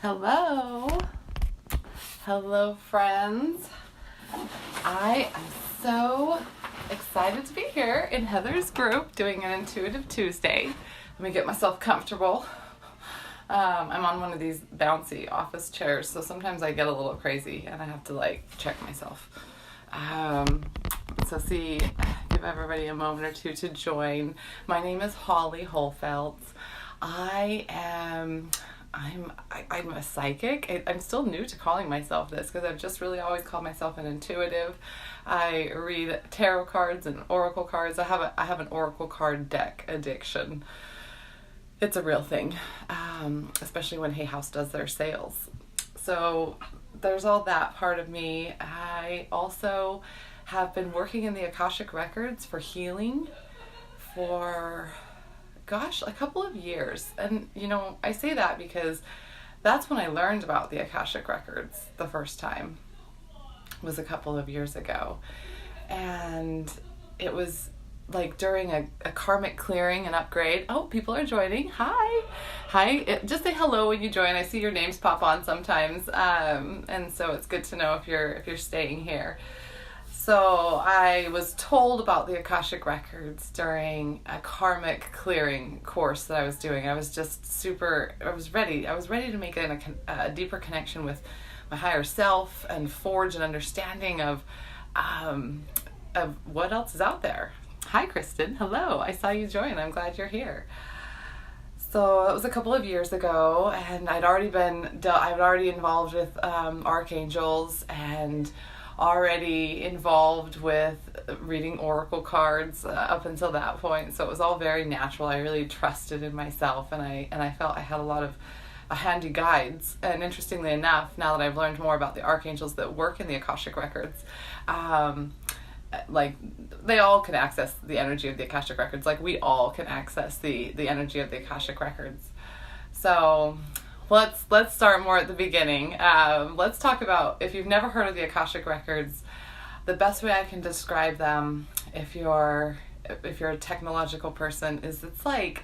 Hello. Hello, friends. I am so excited to be here in Heather's group doing an Intuitive Tuesday. Let me get myself comfortable. I'm on one of these bouncy office chairs, so sometimes I get a little crazy and I have to check myself. Give everybody a moment or two to join. My name is Holly Holfeldt. I'm a psychic. I'm still new to calling myself this because I've just really always called myself an intuitive. I read tarot cards and oracle cards. I have an oracle card deck addiction. It's a real thing, especially when Hay House does their sales. So there's all that part of me. I also have been working in the Akashic Records for healing for a couple of years. And, I say that because that's when I learned about the Akashic Records the first time. It was a couple of years ago. And it was during a karmic clearing and upgrade. Oh, people are joining. Hi. Just say hello when you join. I see your names pop on sometimes. And so it's good to know if you're staying here. So I was told about the Akashic Records during a karmic clearing course that I was doing. I was just I was ready to make a deeper connection with my higher self and forge an understanding of what else is out there. Hi, Kristen. Hello. I saw you join. I'm glad you're here. So it was a couple of years ago, and I'd already involved with Archangels and already involved with reading oracle cards up until that point. So it was all very natural. I really trusted in myself, and I felt I had a lot of handy guides. And interestingly enough, now that I've learned more about the archangels that work in the Akashic Records, they all can access the energy of the Akashic Records. We all can access the energy of the Akashic Records. So let's start more at the beginning. Let's talk about, if you've never heard of the Akashic Records, the best way I can describe them, if you're a technological person, is it's like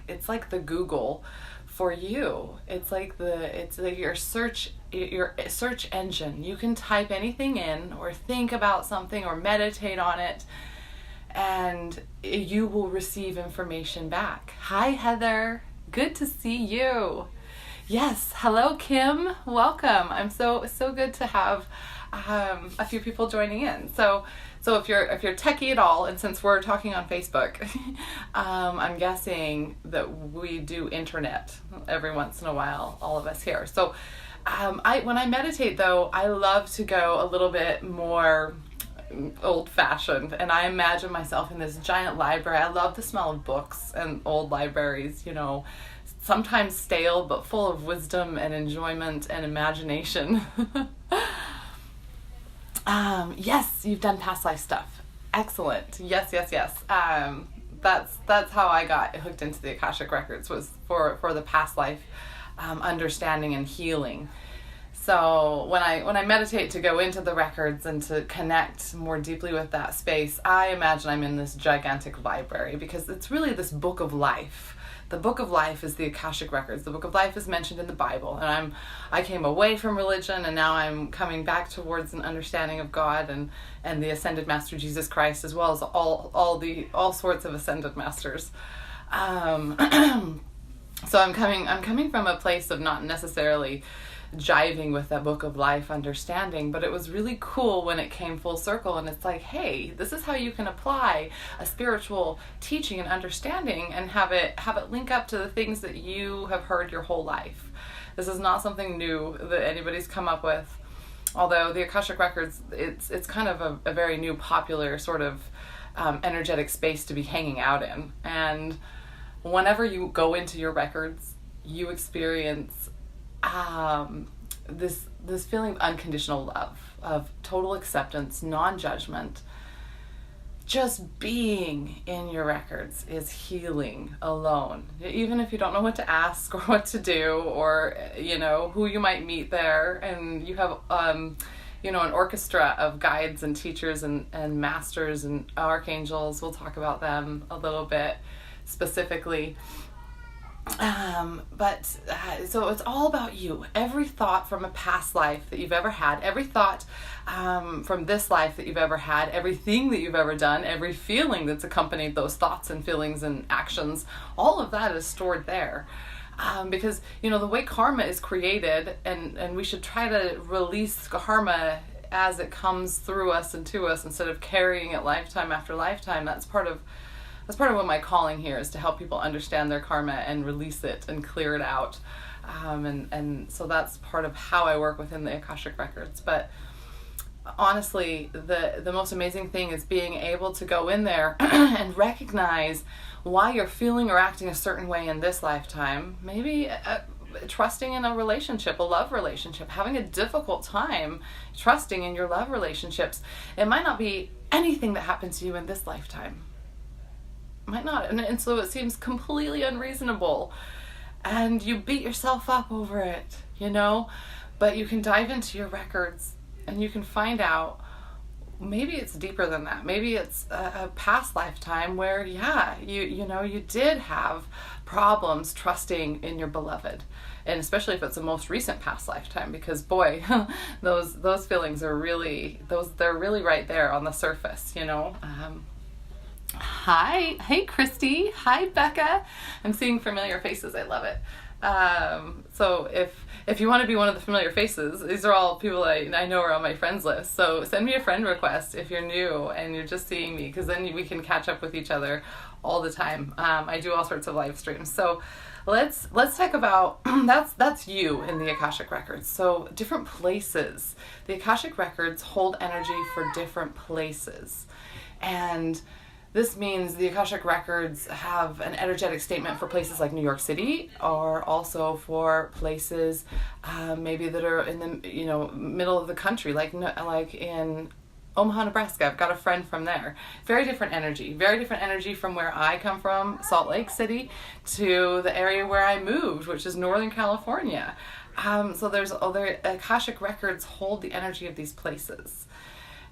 the Google for you. It's like your search engine. You can type anything in or think about something or meditate on it, and you will receive information back. Hi, Heather. Good to see you. Yes, hello, Kim. Welcome. I'm so good to have a few people joining in. So if you're techie at all, and since we're talking on Facebook, I'm guessing that we do internet every once in a while, all of us here. So when I meditate, though, I love to go a little bit more old-fashioned, and I imagine myself in this giant library. I love the smell of books and old libraries, sometimes stale, but full of wisdom and enjoyment and imagination. Yes, you've done past life stuff. Excellent. Yes. That's how I got hooked into the Akashic Records, was for the past life understanding and healing. So when I meditate to go into the records and to connect more deeply with that space, I imagine I'm in this gigantic library, because it's really this book of life. The book of life is the Akashic Records. The book of life is mentioned in the Bible, and I came away from religion, and now I'm coming back towards an understanding of God and the ascended Master Jesus Christ, as well as all sorts of ascended masters. So I'm coming from a place of not necessarily jiving with that book of life understanding, but it was really cool when it came full circle, and it's like, hey, this is how you can apply a spiritual teaching and understanding and have it link up to the things that you have heard your whole life. This is not something new that anybody's come up with, although the Akashic Records, it's kind of a very new, popular sort of energetic space to be hanging out in. And whenever you go into your records, you experience this feeling of unconditional love, of total acceptance, non-judgment. Just being in your records is healing alone. Even if you don't know what to ask or what to do, or who you might meet there, and you have an orchestra of guides and teachers and masters and archangels. We'll talk about them a little bit specifically. So it's all about you. Every thought from a past life that you've ever had, every thought from this life that you've ever had, everything that you've ever done, every feeling that's accompanied those thoughts and feelings and actions, all of that is stored there. Because, the way karma is created, and we should try to release karma as it comes through us and to us instead of carrying it lifetime after lifetime. That's part of what my calling here is, to help people understand their karma and release it and clear it out. And so that's part of how I work within the Akashic Records. But honestly, the most amazing thing is being able to go in there and recognize why you're feeling or acting a certain way in this lifetime. Maybe trusting in a relationship, a love relationship, having a difficult time trusting in your love relationships. It might not be anything that happened to you in this lifetime. Might not. And so it seems completely unreasonable. And you beat yourself up over it, But you can dive into your records and you can find out maybe it's deeper than that. Maybe it's a past lifetime where, you did have problems trusting in your beloved. And especially if it's a most recent past lifetime, because boy, those feelings are they're really right there on the surface, Hi. Hey, Christy. Hi, Becca. I'm seeing familiar faces. I love it. So if you want to be one of the familiar faces, these are all people I know are on my friends list. So send me a friend request if you're new and you're just seeing me, because then we can catch up with each other all the time. I do all sorts of live streams. So let's talk about that's you in the Akashic Records. So different places. The Akashic Records hold energy for different places. And this means the Akashic Records have an energetic statement for places like New York City, or also for places maybe that are in the middle of the country, like in Omaha, Nebraska. I've got a friend from there. Very different energy from where I come from, Salt Lake City, to the area where I moved, which is Northern California. So there's other Akashic Records hold the energy of these places.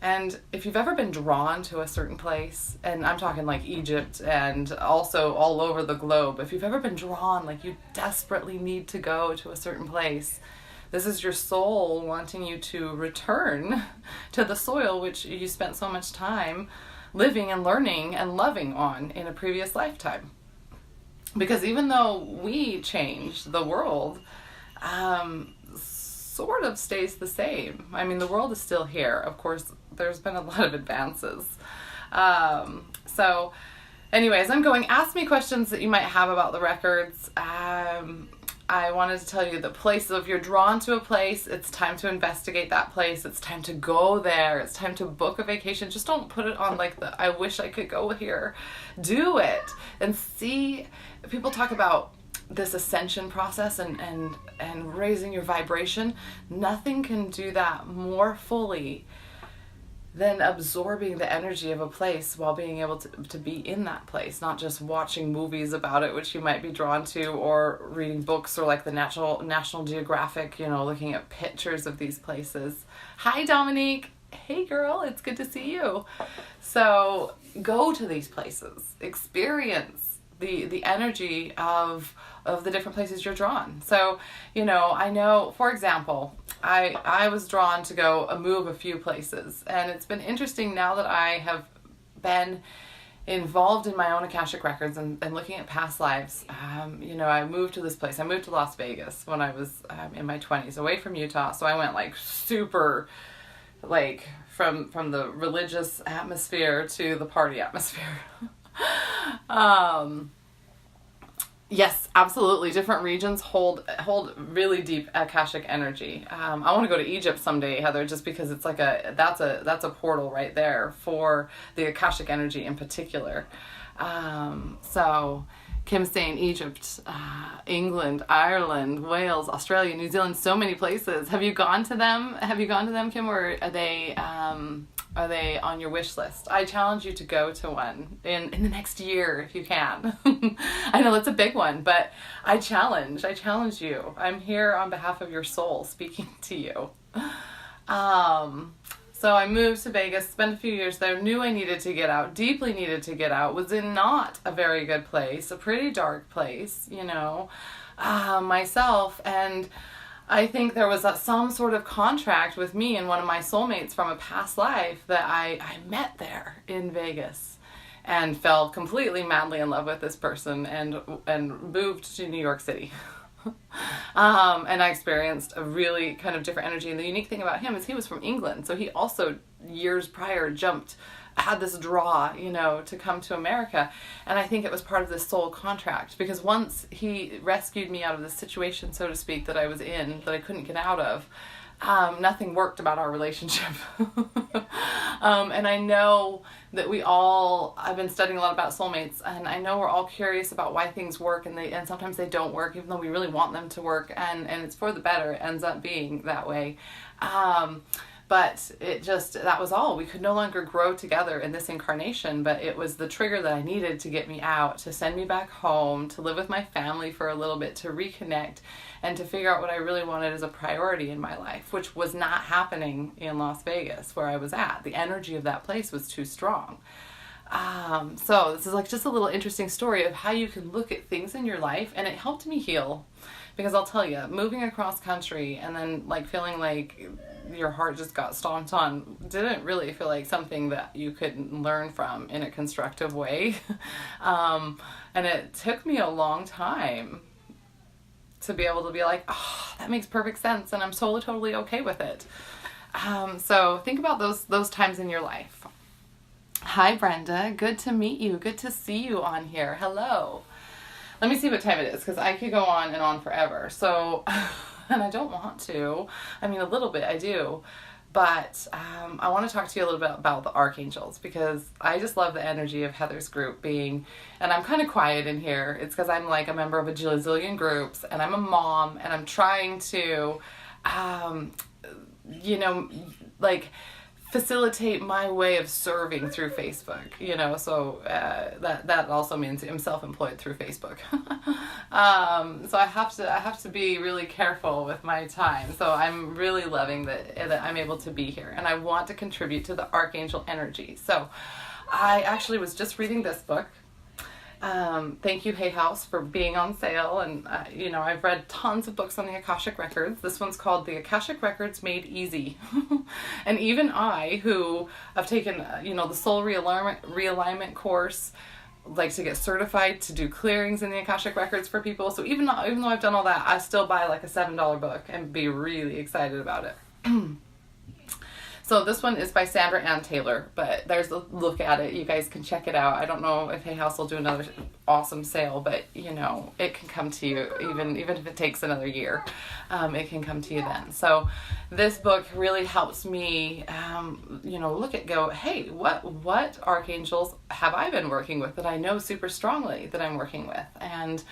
And if you've ever been drawn to a certain place, and I'm talking like Egypt and also all over the globe, if you've ever been drawn, like you desperately need to go to a certain place, this is your soul wanting you to return to the soil which you spent so much time living and learning and loving on in a previous lifetime. Because even though we change, the world sort of stays the same. I mean, the world is still here. Of course, there's been a lot of advances. So anyways, ask me questions that you might have about the records. I wanted to tell you the place. If you're drawn to a place, it's time to investigate that place. It's time to go there. It's time to book a vacation. Just don't put it on like I wish I could go here. Do it and see. People talk about this ascension process and raising your vibration. Nothing can do that more fully than absorbing the energy of a place while being able to be in that place, not just watching movies about it, which you might be drawn to, or reading books, or like the National Geographic, looking at pictures of these places. Hi, Dominique. Hey, girl. It's good to see you. So go to these places. Experience the energy of the different places you're drawn. So, I know, for example, I was drawn to go move a few places, and it's been interesting now that I have been involved in my own Akashic Records and looking at past lives. I moved to this place. I moved to Las Vegas when I was in my 20s, away from Utah. So I went like super, like from the religious atmosphere to the party atmosphere. Yes, absolutely. Different regions hold really deep Akashic energy. I want to go to Egypt someday, Heather, just because it's like that's a portal right there for the Akashic energy in particular. So Kim's saying Egypt, England, Ireland, Wales, Australia, New Zealand, so many places. Have you gone to them? Kim, or are they on your wish list? I challenge you to go to one in the next year if you can. I know it's a big one, but I challenge you. I'm here on behalf of your soul speaking to you. So I moved to Vegas, spent a few years there, knew I needed to get out, deeply needed to get out, was in not a very good place, a pretty dark place, you know, myself. And I think there was some sort of contract with me and one of my soulmates from a past life that I met there in Vegas and fell completely madly in love with this person and moved to New York City. And I experienced a really kind of different energy. And the unique thing about him is he was from England. So he also, years prior, had this draw, you know, to come to America. And I think it was part of this soul contract, because once he rescued me out of this situation, so to speak, that I was in, that I couldn't get out of, nothing worked about our relationship. And I know that I've been studying a lot about soulmates, and I know we're all curious about why things work, and sometimes they don't work, even though we really want them to work, and it's for the better. It ends up being that way. But that was all. We could no longer grow together in this incarnation, but it was the trigger that I needed to get me out, to send me back home, to live with my family for a little bit, to reconnect, and to figure out what I really wanted as a priority in my life, which was not happening in Las Vegas, where I was at. The energy of that place was too strong. So this is like just a little interesting story of how you can look at things in your life, and it helped me heal. Because I'll tell you, moving across country and then like feeling like your heart just got stomped on didn't really feel like something that you could learn from in a constructive way. And it took me a long time to be able to be like, oh, that makes perfect sense, and I'm totally okay with it. So think about those times in your life. Hi, Brenda. Good to meet you. Good to see you on here. Hello. Let me see what time it is, because I could go on and on forever. So, and I don't want to. I mean, a little bit I do. But I want to talk to you a little bit about the Archangels, because I just love the energy of Heather's group being, and I'm kind of quiet in here. It's because I'm like a member of a zillion groups, and I'm a mom, and I'm trying to, you know, like facilitate my way of serving through Facebook, you know, so that also means I'm self-employed through Facebook. So I have to be really careful with my time. So I'm really loving that I'm able to be here, and I want to contribute to the Archangel energy. So I actually was just reading this book. Thank you, Hay House, for being on sale. And, you know, I've read tons of books on the Akashic Records. This one's called The Akashic Records Made Easy. And even I, who have taken, you know, the soul realignment course, like to get certified to do clearings in the Akashic Records for people. So even though I've done all that, I still buy like a $7 book and be really excited about it. So this one is by Sandra Ann Taylor, but there's a look at it. You guys can check it out. I don't know if Hay House will do another awesome sale, but you know, it can come to you even if it takes another year. It can come to you then. So this book really helps me, you know, go, hey, what archangels have I been working with that I know super strongly that I'm working with? And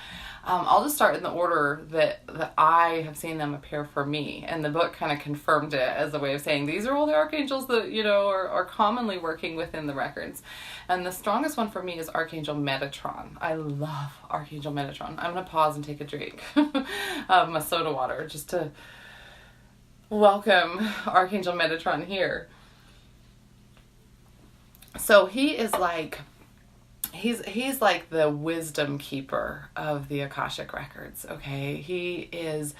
I'll just start in the order that I have seen them appear for me. And the book kind of confirmed it as a way of saying, these are all the archangels that, you know, are commonly working within the records. And the strongest one for me is Archangel Metatron. I love Archangel Metatron. I'm going to pause and take a drink of my soda water just to welcome Archangel Metatron here. So he is like... He's like the wisdom keeper of the Akashic Records, okay? He is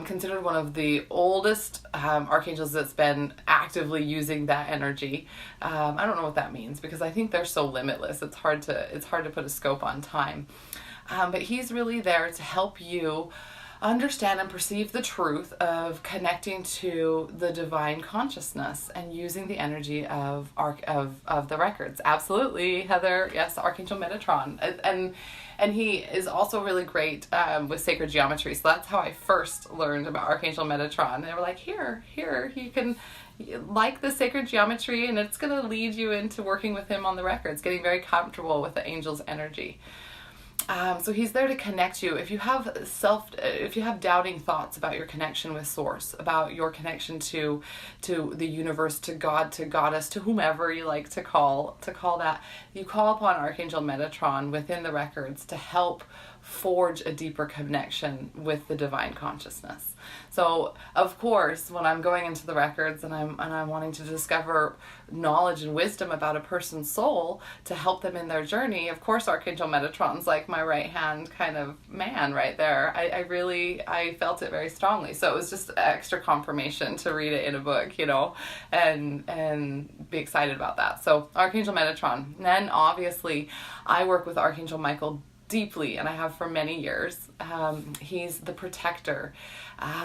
considered one of the oldest archangels that's been actively using that energy. I don't know what that means, because I think they're so limitless. It's hard to put a scope on time. But he's really there to help you understand and perceive the truth of connecting to the divine consciousness and using the energy of the records. Absolutely, Heather. Yes, Archangel Metatron. And he is also really great with sacred geometry. So that's how I first learned about Archangel Metatron. They were like, here, you can like the sacred geometry, and it's going to lead you into working with him on the records, getting very comfortable with the angel's energy. So he's there to connect you. If you have doubting thoughts about your connection with Source, about your connection to the universe, to God, to Goddess, to whomever you like to call that, you call upon Archangel Metatron within the records to help forge a deeper connection with the divine consciousness. So of course, when I'm going into the records and I'm wanting to discover knowledge and wisdom about a person's soul to help them in their journey, of course Archangel Metatron's like my right hand kind of man right there. I felt it very strongly. So it was just extra confirmation to read it in a book, you know, and be excited about that. So Archangel Metatron. And then obviously I work with Archangel Michael deeply, and I have for many years. He's the protector.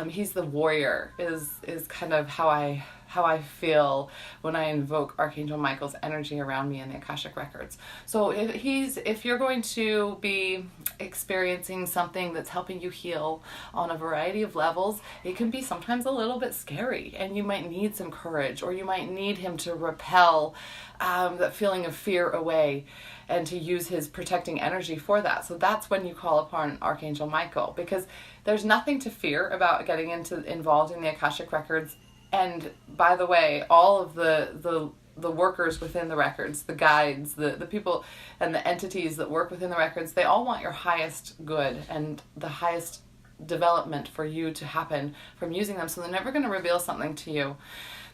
He's the warrior is kind of how I feel when I invoke Archangel Michael's energy around me in the Akashic Records. So if you're going to be experiencing something that's helping you heal on a variety of levels, it can be sometimes a little bit scary, and you might need some courage, or you might need him to repel that feeling of fear away, and to use his protecting energy for that. So that's when you call upon Archangel Michael, because there's nothing to fear about getting involved in the Akashic Records. And by the way, all of the workers within the records, the guides, the people and the entities that work within the records, they all want your highest good and the highest development for you to happen from using them. So they're never going to reveal something to you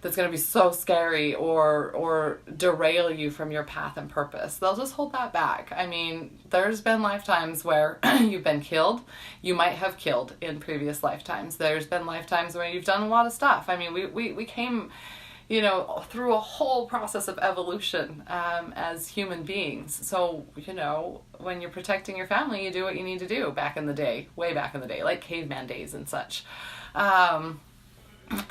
that's going to be so scary or derail you from your path and purpose. They'll just hold that back. I mean, there's been lifetimes where you've been killed. You might have killed in previous lifetimes. There's been lifetimes where you've done a lot of stuff. I mean, we came, you know, through a whole process of evolution as human beings. So, you know, when you're protecting your family, you do what you need to do back in the day, way back in the day, like caveman days and such.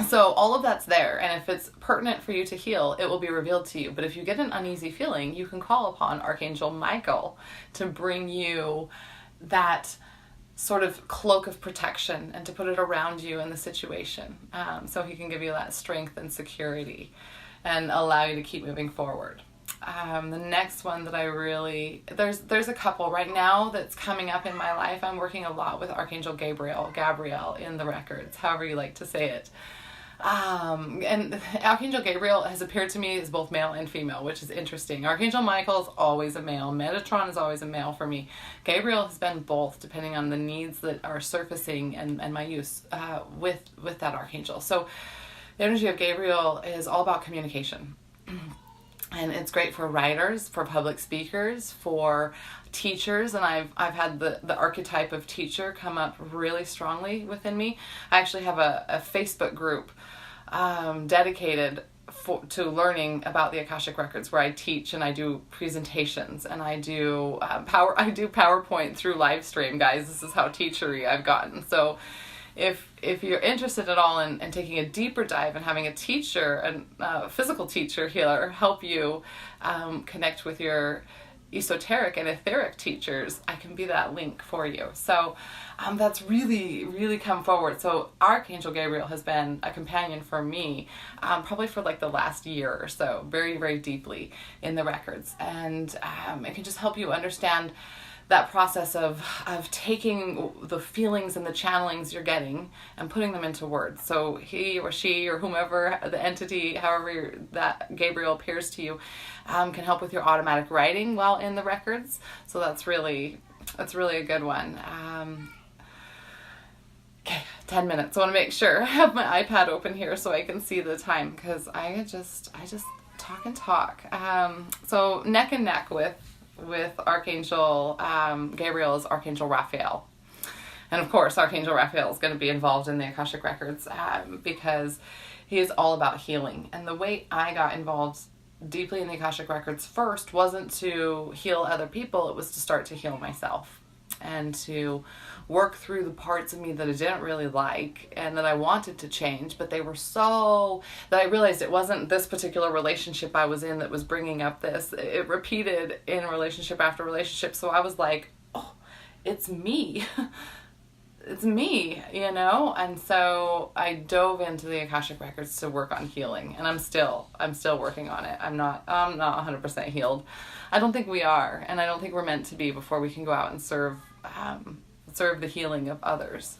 So all of that's there, and if it's pertinent for you to heal, it will be revealed to you. But if you get an uneasy feeling, you can call upon Archangel Michael to bring you that sort of cloak of protection and to put it around you in the situation, so he can give you that strength and security and allow you to keep moving forward. The next one that I really, there's a couple right now that's coming up in my life. I'm working a lot with Archangel Gabriel in the records, however you like to say it. And Archangel Gabriel has appeared to me as both male and female, which is interesting. Archangel Michael is always a male. Metatron is always a male for me. Gabriel has been both, depending on the needs that are surfacing and my use with that archangel. So the energy of Gabriel is all about communication. And it's great for writers, for public speakers, for teachers, and I've had the archetype of teacher come up really strongly within me. I actually have a Facebook group dedicated to learning about the Akashic Records, where I teach and I do presentations and I do PowerPoint through live stream, guys. This is how teachery I've gotten. So if you're interested at all in taking a deeper dive and having a teacher, a physical teacher healer, help you connect with your esoteric and etheric teachers, I can be that link for you. So that's really, really come forward. So Archangel Gabriel has been a companion for me probably for like the last year or so, very, very deeply in the records. And it can just help you understand that process of taking the feelings and the channelings you're getting and putting them into words. So he or she or whomever, the entity, however that Gabriel appears to you, can help with your automatic writing while in the records. So that's really a good one. Okay, 10 minutes. I want to make sure I have my iPad open here so I can see the time, because I just talk and talk. So neck and neck with Archangel Gabriel is Archangel Raphael. And of course, Archangel Raphael is going to be involved in the Akashic Records because he is all about healing. And the way I got involved deeply in the Akashic Records first wasn't to heal other people, it was to start to heal myself and to work through the parts of me that I didn't really like and that I wanted to change, but they were so that I realized it wasn't this particular relationship I was in that was bringing up this. It repeated in relationship after relationship. So I was like, oh, it's me. It's me, you know? And so I dove into the Akashic Records to work on healing, and I'm still working on it. I'm not 100% healed. I don't think we are, and I don't think we're meant to be before we can go out and serve the healing of others.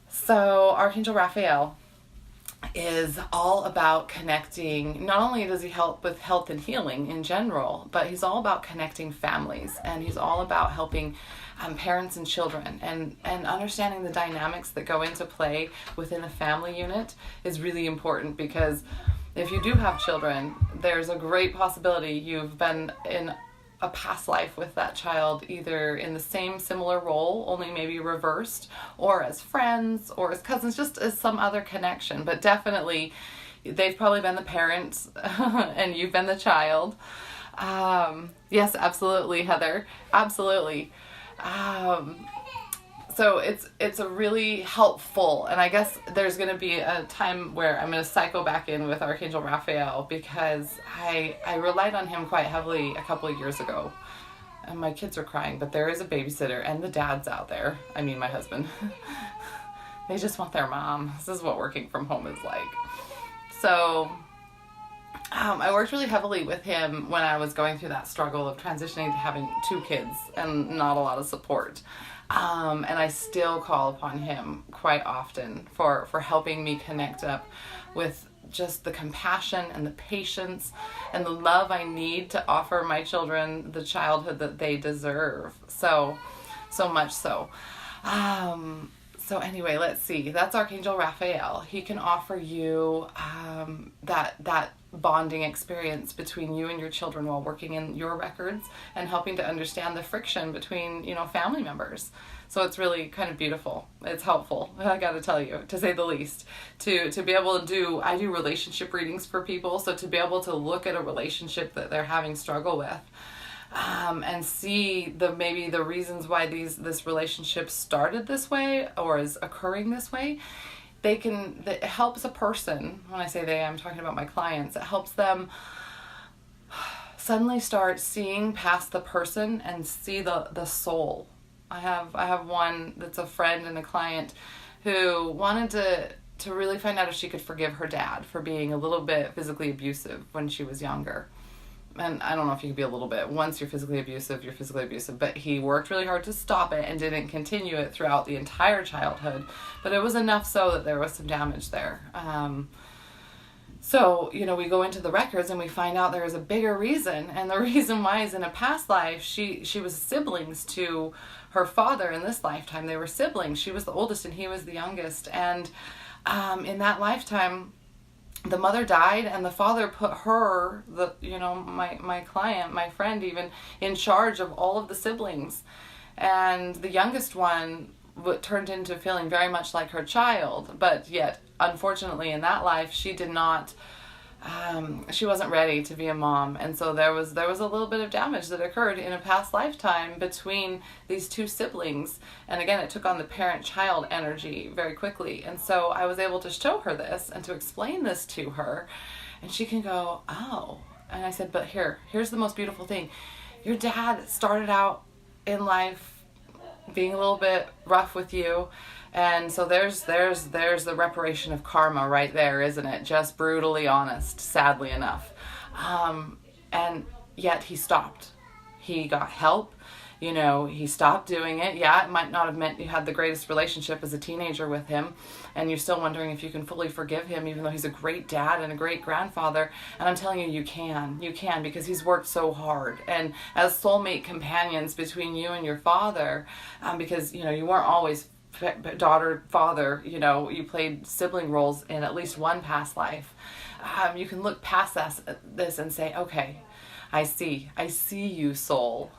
So Archangel Raphael is all about connecting. Not only does he help with health and healing in general, but he's all about connecting families, and he's all about helping parents and children, and understanding the dynamics that go into play within a family unit is really important, because if you do have children, there's a great possibility you've been in a past life with that child, either in the same similar role, only maybe reversed, or as friends, or as cousins, just as some other connection. But definitely, they've probably been the parents, and you've been the child. Yes, absolutely, Heather. Absolutely. So it's a really helpful, and I guess there's going to be a time where I'm going to cycle back in with Archangel Raphael, because I relied on him quite heavily a couple of years ago. And my kids are crying, but there is a babysitter, and the dad's out there. I mean, my husband. They just want their mom. This is what working from home is like. So I worked really heavily with him when I was going through that struggle of transitioning to having 2 kids and not a lot of support. And I still call upon him quite often for helping me connect up with just the compassion and the patience and the love I need to offer my children the childhood that they deserve. So much so. So anyway, let's see. That's Archangel Raphael. He can offer you that bonding experience between you and your children while working in your records and helping to understand the friction between, family members. So it's really kind of beautiful. It's helpful, I got to tell you, to say the least, to be able to I do relationship readings for people, so to be able to look at a relationship that they're having struggle with, and see maybe the reasons why this relationship started this way or is occurring this way. It helps a person. When I say they, I'm talking about my clients. It helps them suddenly start seeing past the person and see the soul. I have one that's a friend and a client who wanted to really find out if she could forgive her dad for being a little bit physically abusive when she was younger. And I don't know if you can be a little bit. Once you're physically abusive, you're physically abusive. But he worked really hard to stop it and didn't continue it throughout the entire childhood. But it was enough so that there was some damage there. So, we go into the records and we find out there is a bigger reason. And the reason why is in a past life, she was siblings to her father in this lifetime. They were siblings. She was the oldest and he was the youngest. And in that lifetime, the mother died, and the father put her, my client, my friend even, in charge of all of the siblings. And the youngest one turned into feeling very much like her child, but yet, unfortunately, in that life, she did not, she wasn't ready to be a mom. And so there was a little bit of damage that occurred in a past lifetime between these 2 siblings. And again, it took on the parent-child energy very quickly. And so I was able to show her this and to explain this to her. And she can go, oh. And I said, but here's the most beautiful thing. Your dad started out in life being a little bit rough with you. And so there's the reparation of karma right there, isn't it? Just brutally honest, sadly enough. And yet he stopped. He got help. He stopped doing it. Yeah, it might not have meant you had the greatest relationship as a teenager with him, and you're still wondering if you can fully forgive him, even though he's a great dad and a great grandfather. And I'm telling you, you can, because he's worked so hard. And as soulmate companions between you and your father, because, you weren't always daughter, father, you played sibling roles in at least one past life. You can look past this and say, okay, I see you, soul.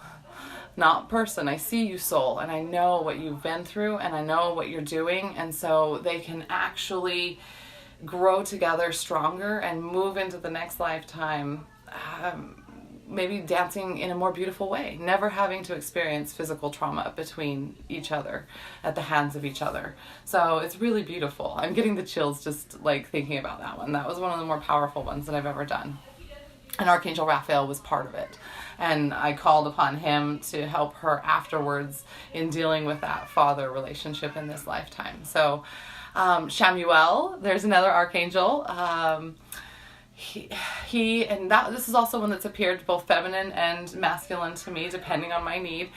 Not person, I see you, soul, and I know what you've been through, and I know what you're doing, and so they can actually grow together stronger and move into the next lifetime, maybe dancing in a more beautiful way, never having to experience physical trauma between each other at the hands of each other. So it's really beautiful. I'm getting the chills just thinking about that one. That was one of the more powerful ones that I've ever done. And Archangel Raphael was part of it. And I called upon him to help her afterwards in dealing with that father relationship in this lifetime. So Shamuel, there's another archangel. This is also one that's appeared both feminine and masculine to me, depending on my need.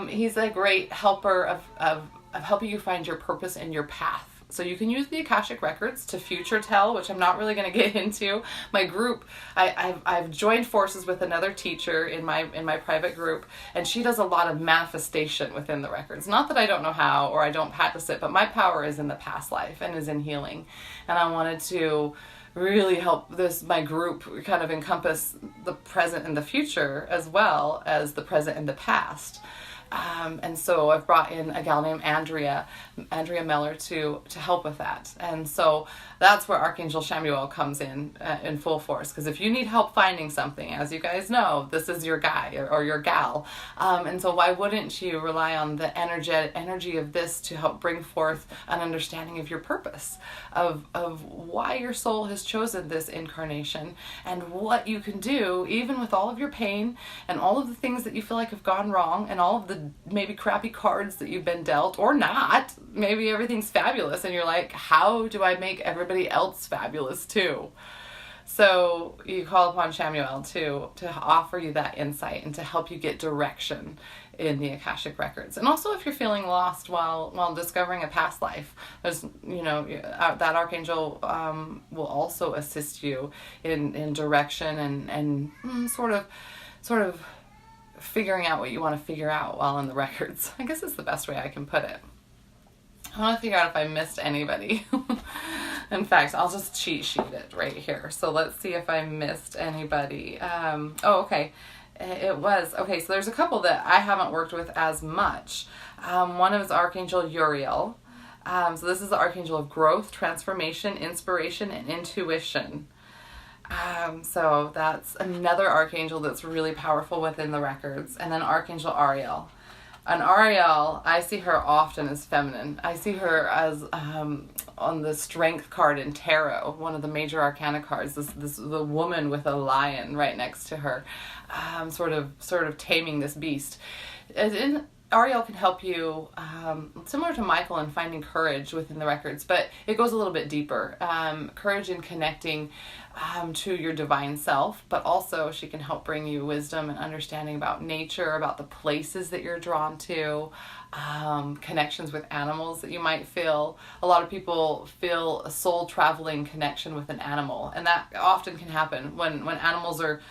He's a great helper of helping you find your purpose and your path So you can use the Akashic Records to future tell, which I'm not really going to get into. My group, I've joined forces with another teacher in my private group, and she does a lot of manifestation within the records. Not that I don't know how or I don't practice it, but my power is in the past life and is in healing. And I wanted to really help my group kind of encompass the present and the future, as well as the present and the past. And so I've brought in a gal named Andrea Meller to help with that. And so that's where Archangel Chamuel comes in full force. Because if you need help finding something, as you guys know, this is your guy or your gal. And so why wouldn't you rely on the energy of this to help bring forth an understanding of your purpose, of why your soul has chosen this incarnation, and what you can do, even with all of your pain and all of the things that you feel like have gone wrong, and all of the maybe crappy cards that you've been dealt, or not. Maybe everything's fabulous and you're like, how do I make everybody else fabulous too? So you call upon Chamuel to offer you that insight and to help you get direction in the Akashic Records. And also if you're feeling lost while discovering a past life, there's, that Archangel will also assist you in direction and sort of figuring out what you want to figure out while in the records. I guess it's the best way I can put it. I want to figure out if I missed anybody. In fact, I'll just cheat sheet it right here. So let's see if I missed anybody. Okay. It was. Okay, so there's a couple that I haven't worked with as much. One is Archangel Uriel. So this is the Archangel of growth, transformation, inspiration, and intuition. So that's another Archangel that's really powerful within the records. And then Archangel Ariel. And Ariel, I see her often as feminine. I see her as on the Strength card in Tarot, one of the major arcana cards, the woman with a lion right next to her, sort of taming this beast. Ariel can help you, similar to Michael, in finding courage within the records, but it goes a little bit deeper. Courage in connecting to your divine self, but also she can help bring you wisdom and understanding about nature, about the places that you're drawn to, connections with animals that you might feel. A lot of people feel a soul traveling connection with an animal, and that often can happen when animals are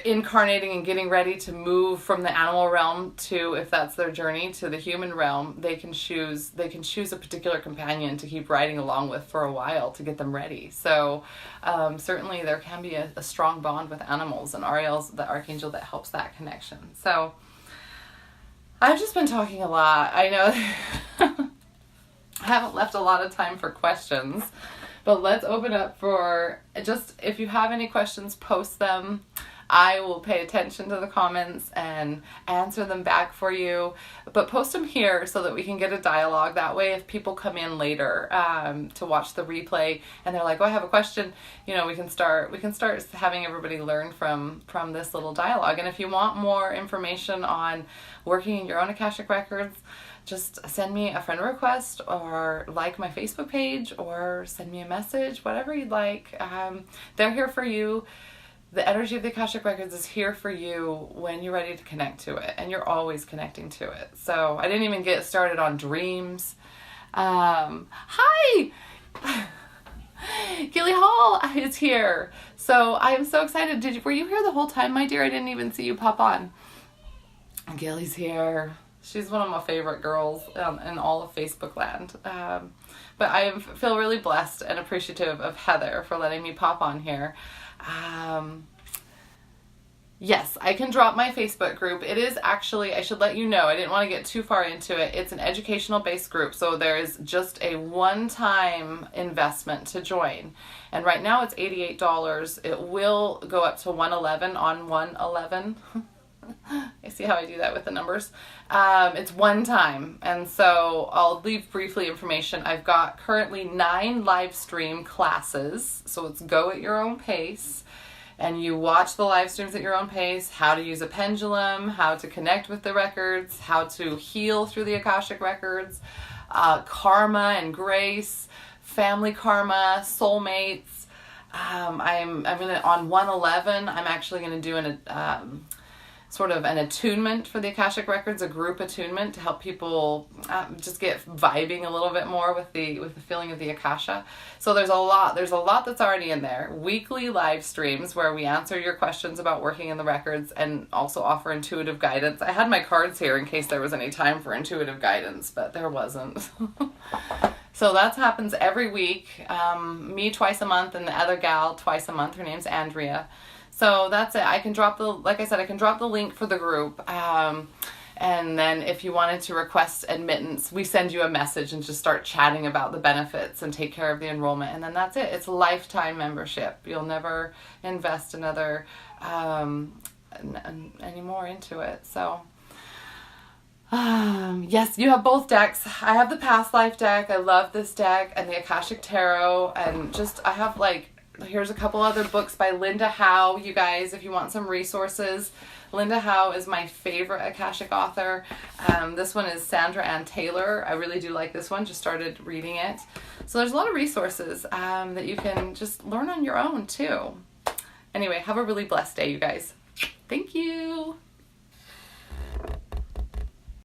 incarnating and getting ready to move from the animal realm to, if that's their journey, to the human realm. They can choose a particular companion to keep riding along with for a while to get them ready. So certainly there can be a strong bond with animals, and Ariel's the archangel that helps that connection. So I've just been talking a lot. I know I haven't left a lot of time for questions, but let's open up for just, if you have any questions, post them. I will pay attention to the comments and answer them back for you. But post them here so that we can get a dialogue. That way, if people come in later to watch the replay and they're like, "Oh, I have a question," we can start having everybody learn from this little dialogue. And if you want more information on working in your own Akashic Records, just send me a friend request or like my Facebook page or send me a message, whatever you'd like. They're here for you. The energy of the Akashic Records is here for you when you're ready to connect to it, and you're always connecting to it. So I didn't even get started on dreams. Hi! Gilly Hall is here. So I'm so excited. Were you here the whole time, my dear? I didn't even see you pop on. Gilly's here. She's one of my favorite girls in all of Facebook land. But I feel really blessed and appreciative of Heather for letting me pop on here. Yes, I can drop my Facebook group. It is actually, I should let you know, I didn't want to get too far into it. It's an educational based group, so there's just a one-time investment to join. And right now it's $88. It will go up to $111 on 111. I see how I do that with the numbers. It's one time, and so I'll leave briefly information. I've got currently 9 live stream classes, so it's go at your own pace, and you watch the live streams at your own pace, how to use a pendulum, how to connect with the records, how to heal through the Akashic Records, karma and grace, family karma, soulmates. I'm gonna, on 111, I'm actually gonna do sort of an attunement for the Akashic Records, a group attunement to help people just get vibing a little bit more with the feeling of the Akasha. So there's a lot that's already in there. Weekly live streams where we answer your questions about working in the records and also offer intuitive guidance. I had my cards here in case there was any time for intuitive guidance, but there wasn't. So that happens every week. Me twice a month and the other gal twice a month. Her name's Andrea. So that's it. I can drop like I said, I can drop the link for the group. And then if you wanted to request admittance, we send you a message and just start chatting about the benefits and take care of the enrollment. And then that's it. It's a lifetime membership. You'll never invest another, any more into it. So, yes, you have both decks. I have the Past Life deck. I love this deck, and the Akashic Tarot, and just, I have here's a couple other books by Linda Howe, you guys, if you want some resources. Linda Howe is my favorite Akashic author. This one is Sandra Ann Taylor. I really do like this one. Just started reading it. So there's a lot of resources that you can just learn on your own too. Anyway, have a really blessed day, you guys. Thank you.